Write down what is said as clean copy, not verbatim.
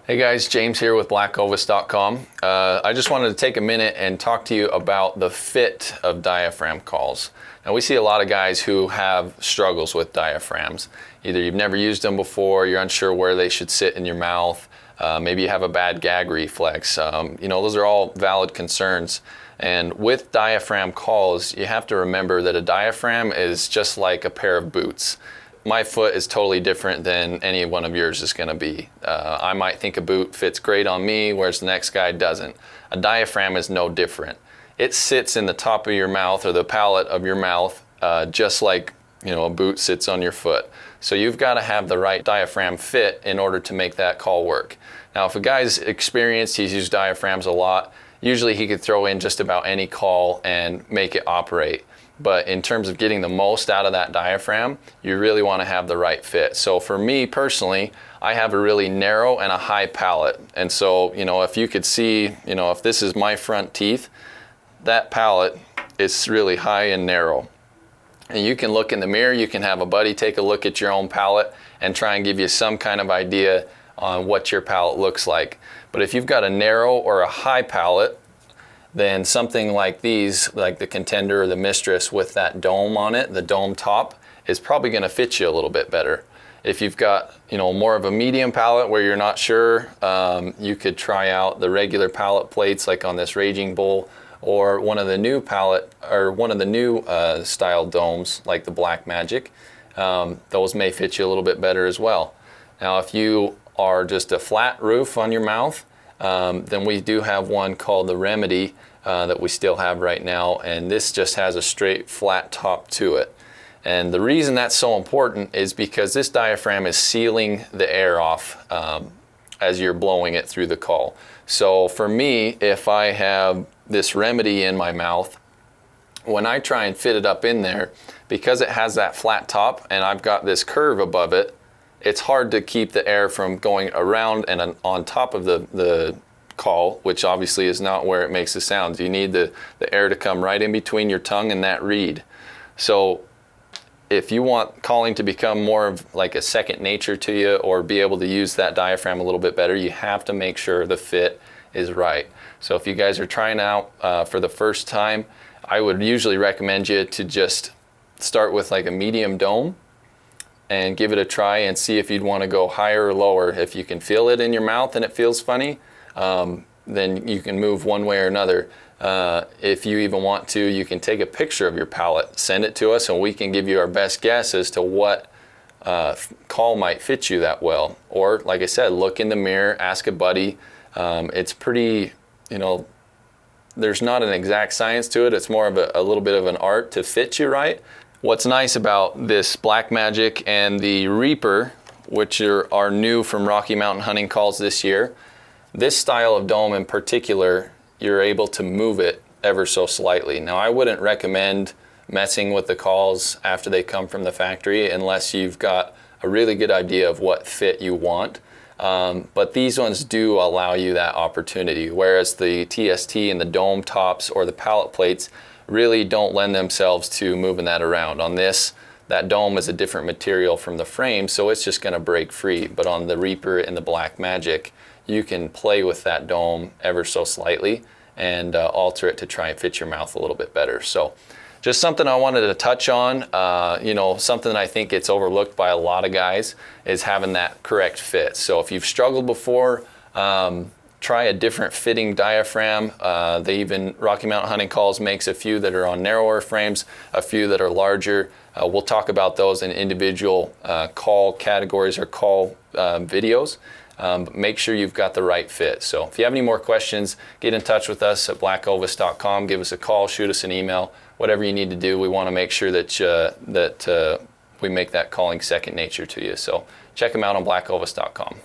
Hey guys, James here with BlackOvis.com. I just wanted to take a minute and talk to you about the fit of diaphragm calls. Now we see a lot of guys who have struggles with diaphragms. Either you've never used them before, you're unsure where they should sit in your mouth, maybe you have a bad gag reflex. Those are all valid concerns. And with diaphragm calls, you have to remember that a diaphragm is just like a pair of boots. My foot is totally different than any one of yours is going to be. I might think a boot fits great on me, whereas the next guy doesn't. A diaphragm is no different. It sits in the top of your mouth or the palate of your mouth, just like a boot sits on your foot. So you've got to have the right diaphragm fit in order to make that call work. Now, if a guy's experienced, he's used diaphragms a lot, usually he could throw in just about any call and make it operate. But in terms of getting the most out of that diaphragm, you really want to have the right fit. So for me personally, I have a really narrow and a high palate. And so, if you could see, if this is my front teeth, that palate is really high and narrow. And you can look in the mirror, you can have a buddy take a look at your own palate and try and give you some kind of idea on what your palate looks like. But if you've got a narrow or a high palate, then something like these, like the Contender or the Mistress with that dome on it, the dome top, is probably going to fit you a little bit better. If you've got more of a medium palate where you're not sure, you could try out the regular palate plates like on this Raging Bull, or one of the new style domes like the Black Magic. Those may fit you a little bit better as well. Now if you are just a flat roof on your mouth, then we do have one called the Remedy that we still have right now, and this just has a straight flat top to it. And the reason that's so important is because this diaphragm is sealing the air off as you're blowing it through the call. So for me, if I have this Remedy in my mouth, when I try and fit it up in there, because it has that flat top and I've got this curve above it, it's hard to keep the air from going around and on top of the call, which obviously is not where it makes the sounds. You need the air to come right in between your tongue and that reed. So if you want calling to become more of like a second nature to you, or be able to use that diaphragm a little bit better, you have to make sure the fit is right. So if you guys are trying out for the first time, I would usually recommend you to just start with like a medium dome and give it a try and see if you'd want to go higher or lower. If you can feel it in your mouth and it feels funny, then you can move one way or another. If you even want to, you can take a picture of your palate, send it to us, and we can give you our best guess as to what call might fit you that well. Or, like I said, look in the mirror, ask a buddy. It's pretty, there's not an exact science to it. It's more of a little bit of an art to fit you right. What's nice about this Black Magic and the Reaper, which are new from Rocky Mountain Hunting Calls this year, this style of dome in particular, you're able to move it ever so slightly. Now, I wouldn't recommend messing with the calls after they come from the factory unless you've got a really good idea of what fit you want. But these ones do allow you that opportunity, whereas the TST and the dome tops or the palate plates really don't lend themselves to moving that around. On this, that dome is a different material from the frame, so it's just going to break free. But on the Reaper and the Black Magic, you can play with that dome ever so slightly and alter it to try and fit your mouth a little bit better. So just something I wanted to touch on. Something that I think gets overlooked by a lot of guys is having that correct fit. So if you've struggled before, try a different fitting diaphragm. Rocky Mountain Hunting Calls makes a few that are on narrower frames, a few that are larger. We'll talk about those in individual call categories or call videos. But make sure you've got the right fit. So if you have any more questions, get in touch with us at blackovis.com. Give us a call, shoot us an email, whatever you need to do. We want to make sure that we make that calling second nature to you. So check them out on blackovis.com.